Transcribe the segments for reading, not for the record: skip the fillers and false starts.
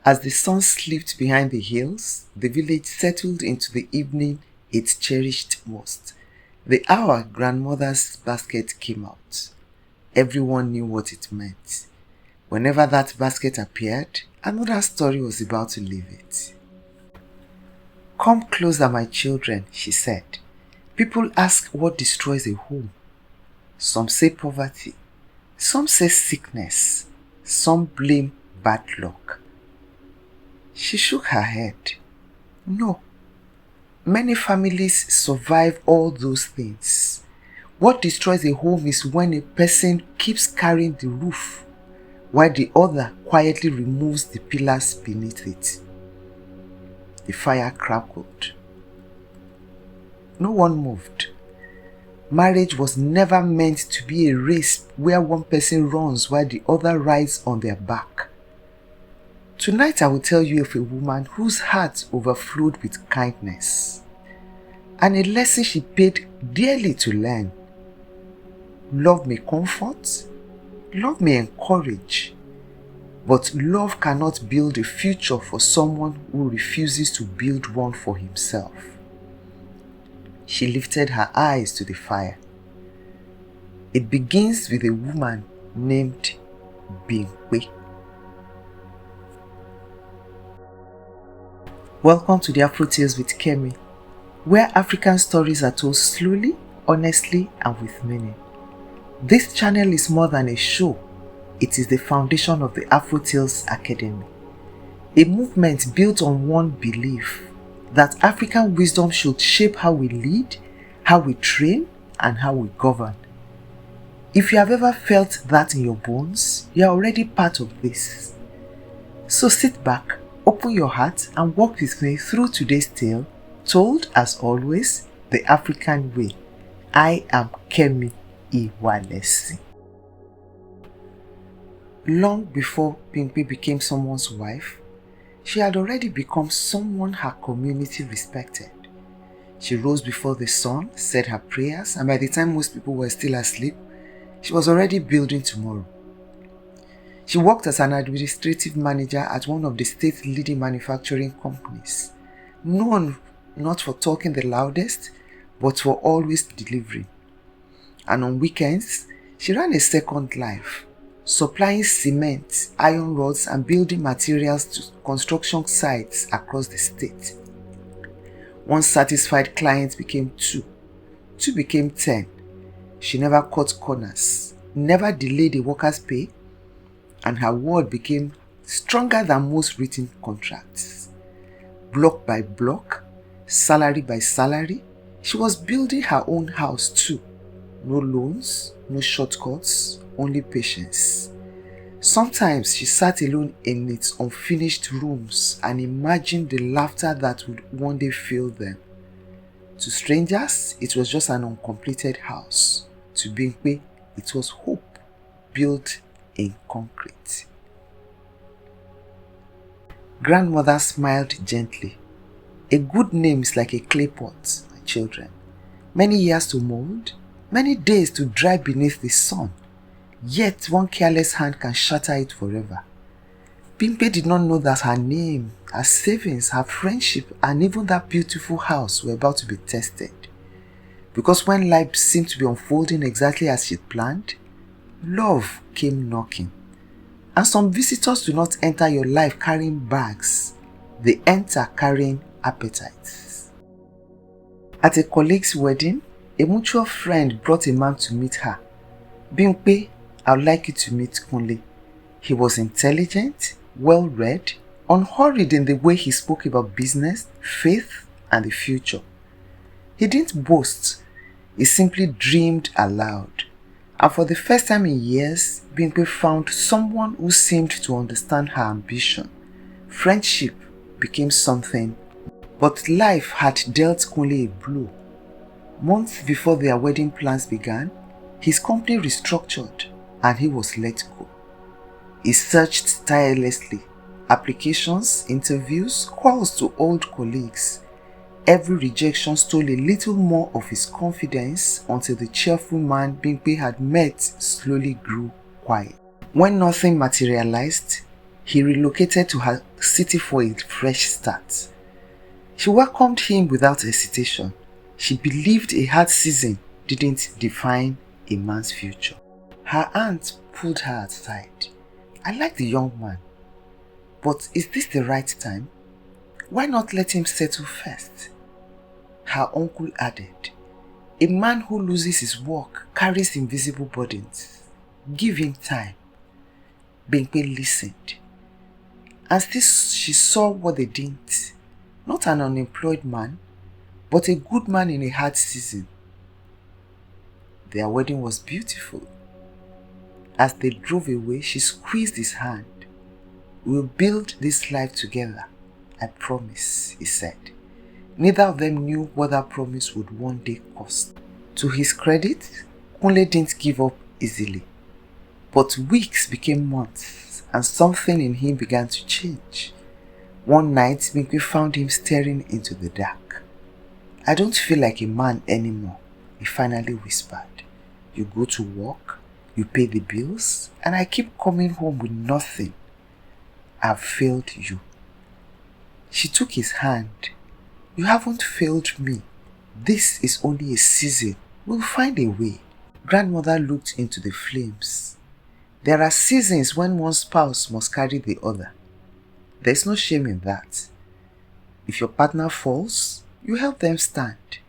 As the sun slipped behind the hills, the village settled into the evening it cherished most. The hour grandmother's basket came out. Everyone knew what it meant. Whenever that basket appeared, another story was about to leave it. "Come closer, my children," she said. "People ask what destroys a home. Some say poverty, some say sickness, some blame bad luck." She shook her head. "No. Many families survive all those things. What destroys a home is when a person keeps carrying the roof while the other quietly removes the pillars beneath it." The fire crackled. No one moved. Marriage was never meant to be a race where one person runs while the other rides on their back. Tonight I will tell you of a woman whose heart overflowed with kindness, and a lesson she paid dearly to learn. Love may comfort, love may encourage, but love cannot build a future for someone who refuses to build one for himself. She lifted her eyes to the fire. It begins with a woman named Bimpe. Welcome to the Afro Tales with Kemi, where African stories are told slowly, honestly, and with meaning. This channel is more than a show. It is the foundation of the Afro Tales Academy, a movement built on one belief: that African wisdom should shape how we lead, how we train, and how we govern. If you have ever felt that in your bones, you are already part of this. So sit back, open your heart, and walk with me through today's tale, told as always the African way. I am Kemi Iwalesi. Long before Bimpe became someone's wife, she had already become someone her community respected. She rose before the sun, said her prayers, and by the time most people were still asleep, she was already building tomorrow. She worked as an administrative manager at one of the state's leading manufacturing companies, known not for talking the loudest, but for always delivering. And on weekends, she ran a second life, supplying cement, iron rods, and building materials to construction sites across the state. One satisfied client became two became 10. She never cut corners, never delayed a worker's pay, and her word became stronger than most written contracts. Block by block, salary by salary, she was building her own house too. No loans, no shortcuts, only patience. Sometimes she sat alone in its unfinished rooms and imagined the laughter that would one day fill them. To strangers, it was just an uncompleted house. To Bimpe, it was hope built in concrete. Grandmother smiled gently. "A good name is like a clay pot, my children. Many years to mold, many days to dry beneath the sun. Yet one careless hand can shatter it forever." Bimpe did not know that her name, her savings, her friendship, and even that beautiful house were about to be tested. Because when life seemed to be unfolding exactly as she'd planned, love came knocking. And some visitors do not enter your life carrying bags. They enter carrying appetites. At a colleague's wedding, a mutual friend brought a man to meet her. "Bimpe, I would like you to meet Kunle." He was intelligent, well-read, unhurried in the way he spoke about business, faith, and the future. He didn't boast, he simply dreamed aloud. And for the first time in years, Bimpe found someone who seemed to understand her ambition. Friendship became something, but life had dealt Kunle a blow. Months before their wedding plans began, his company restructured and he was let go. He searched tirelessly, applications, interviews, calls to old colleagues. Every rejection stole a little more of his confidence until the cheerful man Bimpe had met slowly grew quiet. When nothing materialized, He relocated to her city for a fresh start. She welcomed him without hesitation. She believed a hard season didn't define a man's future. Her aunt pulled her aside. I like the young man, but is this the right time? Why not let him settle first? Her uncle added, a man who loses his work carries invisible burdens. Give him time. Bimpe listened. And still she saw what they didn't. Not an unemployed man, but a good man in a hard season. Their wedding was beautiful. As they drove away, she squeezed his hand. We'll build this life together. I promise, he said. Neither of them knew what that promise would one day cost. To his credit, Kunle didn't give up easily. But weeks became months, and something in him began to change. One night, Bimpe found him staring into the dark. I don't feel like a man anymore, he finally whispered. You go to work, you pay the bills, and I keep coming home with nothing. I've failed you. She took his hand. You haven't failed me. This is only a season. We'll find a way. Grandmother looked into the flames. There are seasons when one spouse must carry the other. There's no shame in that. If your partner falls, you help them stand.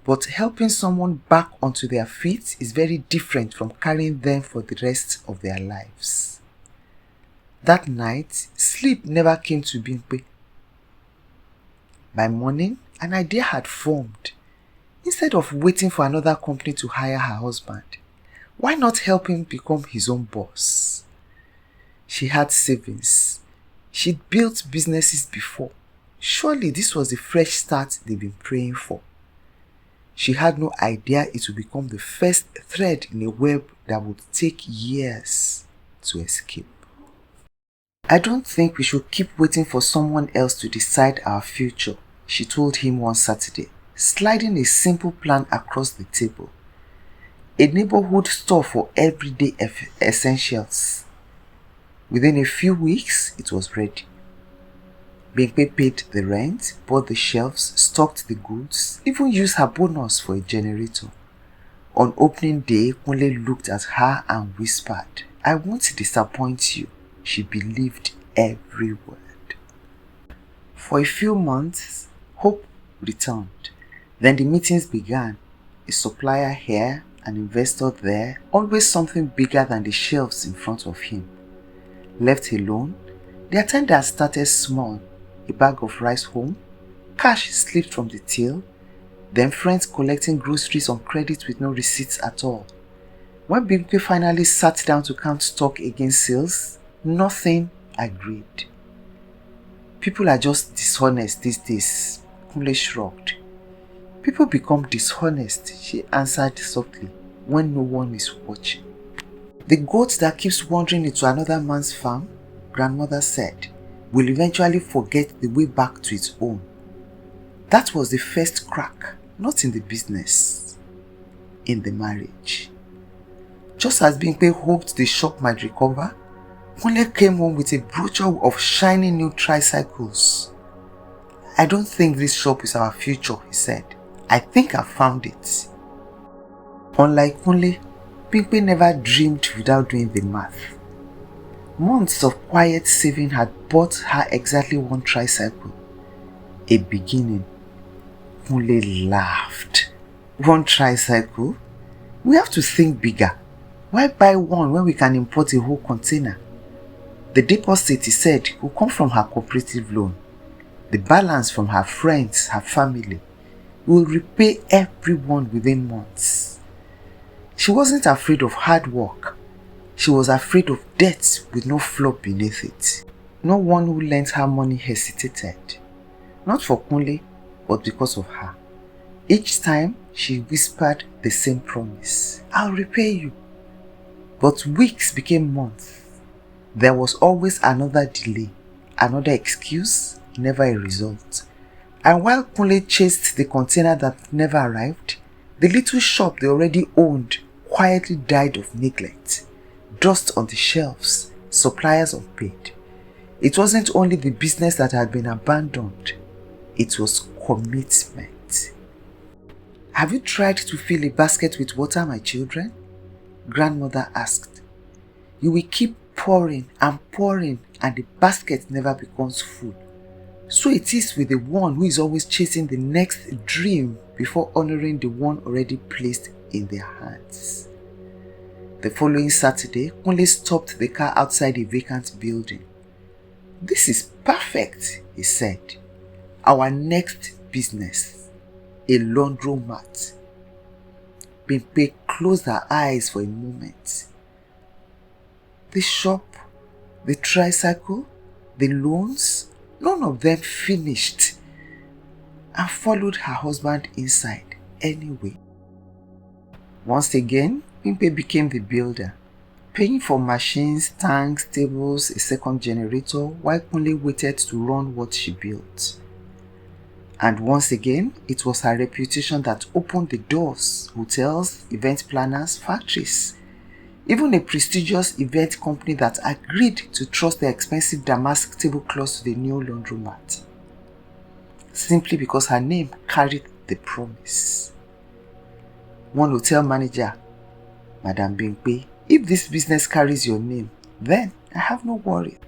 But helping someone back onto their feet is very different from carrying them for the rest of their lives. That night, sleep never came to Bimpe. By morning, an idea had formed. Instead of waiting for another company to hire her husband, why not help him become his own boss? She had savings. She'd built businesses before. Surely this was the fresh start they'd been praying for. She had no idea it would become the first thread in a web that would take years to escape. I don't think we should keep waiting for someone else to decide our future, she told him one Saturday, sliding a simple plan across the table. A neighborhood store for everyday essentials. Within a few weeks, it was ready. Bimpe paid the rent, bought the shelves, stocked the goods, even used her bonus for a generator. On opening day, Kunle looked at her and whispered, I won't disappoint you. She believed every word. For a few months, hope returned. Then the meetings began. A supplier here, an investor there, always something bigger than the shelves in front of him. Left alone, the attendant started small. A bag of rice home, cash slipped from the till, then friends collecting groceries on credit with no receipts at all. When Bimpe finally sat down to count stock against sales, nothing agreed. People are just dishonest these days, Kunle shrugged. People become dishonest, she answered softly, when no one is watching. The goat that keeps wandering into another man's farm, grandmother said, will eventually forget the way back to its own. That was the first crack, not in the business, in the marriage. Just as Bimpe hoped the shop might recover, Kunle came home with a brochure of shiny new tricycles. I don't think this shop is our future, he said. I think I found it. Unlike Kunle, Bimpe never dreamed without doing the math. Months of quiet saving had bought her exactly one tricycle. A beginning. Kunle laughed. One tricycle? We have to think bigger. Why buy one when we can import a whole container? The deposit, he said, will come from her cooperative loan. The balance from her friends, her family. We will repay everyone within months. She wasn't afraid of hard work. She was afraid of debt with no flaw beneath it. No one who lent her money hesitated. Not for Kunle, but because of her. Each time, she whispered the same promise. I'll repay you. But weeks became months. There was always another delay, another excuse, never a result. And while Kunle chased the container that never arrived, the little shop they already owned quietly died of neglect. Dust on the shelves, suppliers unpaid. It wasn't only the business that had been abandoned, it was commitment. "Have you tried to fill a basket with water, my children?" Grandmother asked. "You will keep pouring and pouring and the basket never becomes full. So it is with the one who is always chasing the next dream before honoring the one already placed in their hands." The following Saturday, Kunle stopped the car outside a vacant building. "This is perfect," he said. "Our next business, a laundromat." Bimpe closed her eyes for a moment. The shop, the tricycle, the loans, none of them finished, and followed her husband inside anyway. Once again, Bimpe became the builder, paying for machines, tanks, tables, a second generator, while Kunle waited to run what she built. And once again, it was her reputation that opened the doors: hotels, event planners, factories, even a prestigious event company that agreed to trust their expensive damask tablecloths to the new laundromat, simply because her name carried the promise. One hotel manager: "Madam Bimpe, if this business carries your name, then I have no worry."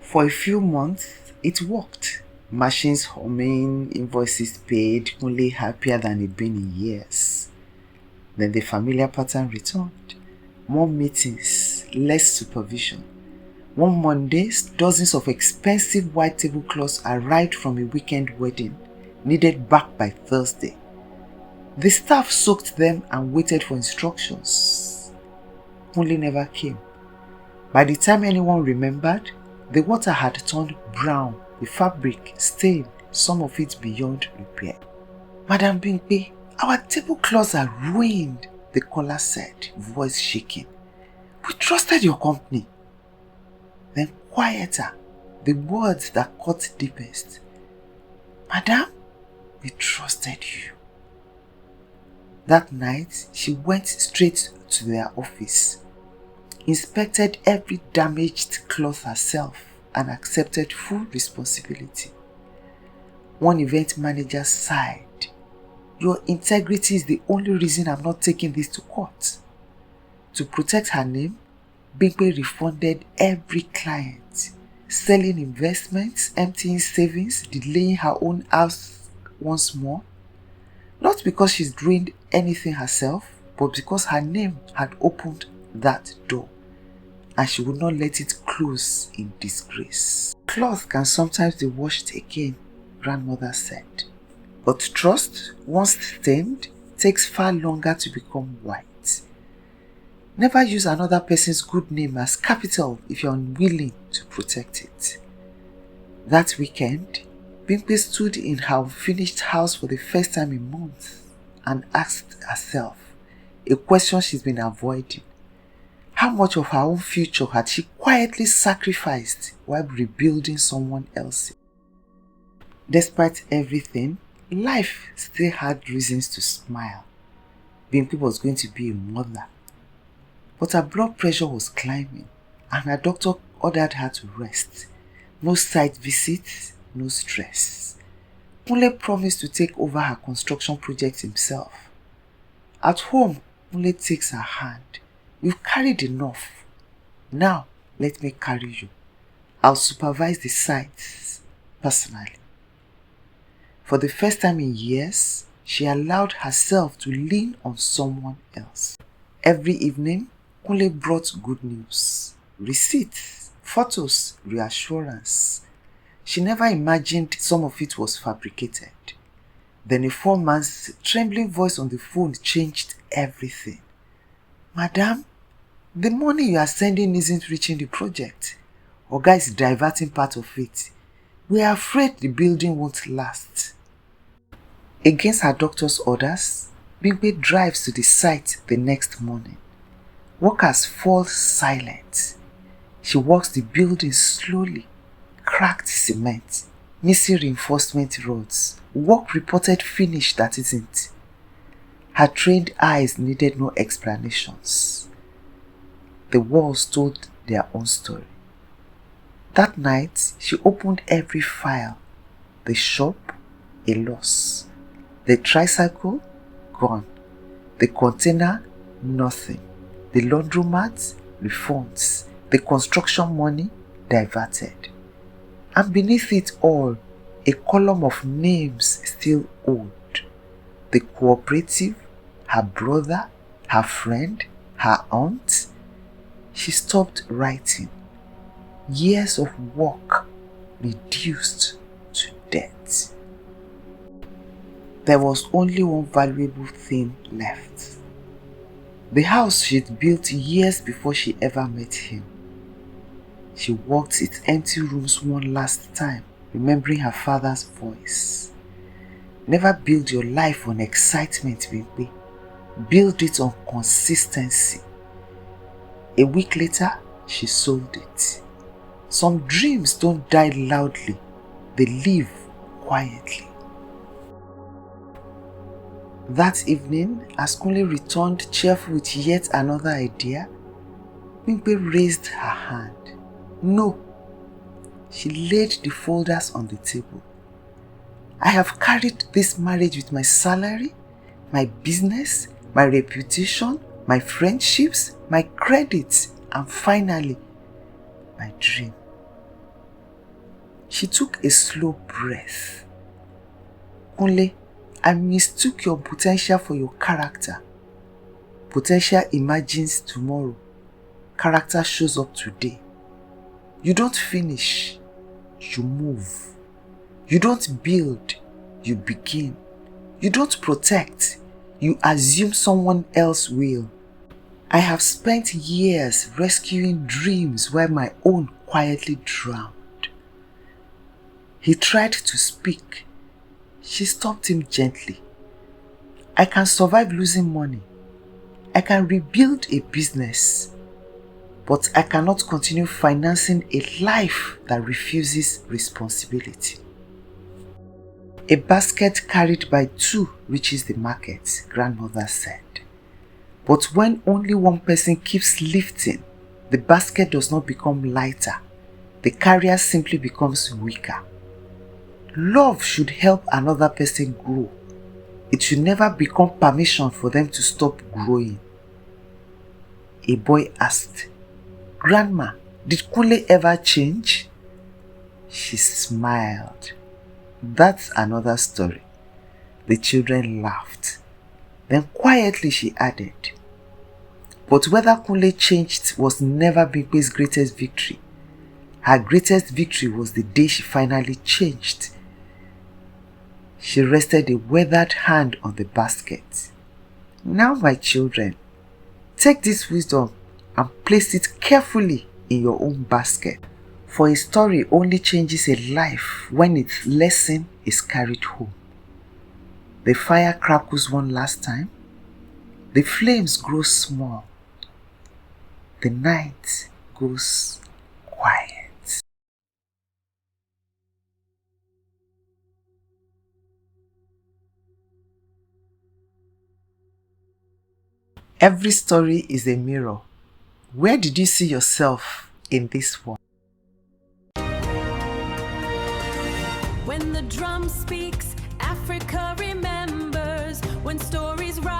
For a few months, it worked. Machines humming, invoices paid, only happier than he'd been in years. Then the familiar pattern returned. More meetings, less supervision. One Monday, dozens of expensive white tablecloths arrived from a weekend wedding, needed back by Thursday. The staff soaked them and waited for instructions. Only never came. By the time anyone remembered, the water had turned brown, the fabric stained, some of it beyond repair. "Madam Bimpe, our tablecloths are ruined," the caller said, voice shaking. "We trusted your company." Then quieter, the words that cut deepest. "Madam, we trusted you." That night, she went straight to their office, inspected every damaged cloth herself, and accepted full responsibility. One event manager sighed. "Your integrity is the only reason I'm not taking this to court." To protect her name, Bimpe refunded every client, selling investments, emptying savings, delaying her own house once more. Not because she's doing anything herself, but because her name had opened that door, and she would not let it close in disgrace. "Cloth can sometimes be washed again," grandmother said. "But trust, once stained, takes far longer to become white. Never use another person's good name as capital if you're unwilling to protect it." That weekend, Bimpe stood in her unfinished house for the first time in months and asked herself a question she's been avoiding. How much of her own future had she quietly sacrificed while rebuilding someone else's? Despite everything, life still had reasons to smile. Bimpe was going to be a mother. But her blood pressure was climbing, and her doctor ordered her to rest. No site visits, no stress. Kunle promised to take over her construction project himself. At home, Kunle takes her hand. "You've carried enough. Now, let me carry you. I'll supervise the sites personally." For the first time in years, she allowed herself to lean on someone else. Every evening, Kunle brought good news, receipts, photos, reassurance. She never imagined some of it was fabricated. Then a foreman's trembling voice on the phone changed everything. "Madam, the money you are sending isn't reaching the project. Oga is diverting part of it. We are afraid the building won't last." Against her doctor's orders, Bimpe drives to the site the next morning. Workers fall silent. She walks the building slowly. Cracked cement, missing reinforcement rods, work reported finished that isn't. Her trained eyes needed no explanations. The walls told their own story. That night, she opened every file. The shop, a loss. The tricycle, gone. The container, nothing. The laundromat, refunds. The construction money, diverted. And beneath it all, a column of names still old. The cooperative, her brother, her friend, her aunt. She stopped writing. Years of work reduced to debt. There was only one valuable thing left. The house she'd built years before she ever met him. She walked its empty rooms one last time, remembering her father's voice. Never build your life on excitement, baby. Build it on consistency. A week later, she sold it. Some dreams don't die loudly, they live quietly. That evening, as Kunle returned cheerful with yet another idea, Bimpe raised her hand. No. She laid the folders on the table. I have carried this marriage with my salary, my business, my reputation, my friendships, my credits, and finally, my dream. She took a slow breath. Kunle, I mistook your potential for your character. Potential imagines tomorrow. Character shows up today. You don't finish, you move. You don't build, you begin. You don't protect, you assume someone else will. I have spent years rescuing dreams while my own quietly drowned. He tried to speak. She stopped him gently. I can survive losing money. I can rebuild a business. But I cannot continue financing a life that refuses responsibility. A basket carried by two reaches the market, grandmother said. But when only one person keeps lifting, the basket does not become lighter. The carrier simply becomes weaker. Love should help another person grow. It should never become permission for them to stop growing. A boy asked, Grandma, did Kunle ever change? She smiled. That's another story. The children laughed. Then quietly she added, but whether Kunle changed was never Bimpe's greatest victory. Her greatest victory was the day she finally changed. She rested a weathered hand on the basket. Now, my children, take this wisdom and place it carefully in your own basket. For a story only changes a life when its lesson is carried home. The fire crackles one last time. The flames grow small. The night goes quiet. Every story is a mirror. Where did you see yourself in this one? When the drum speaks, Africa remembers. When stories rise.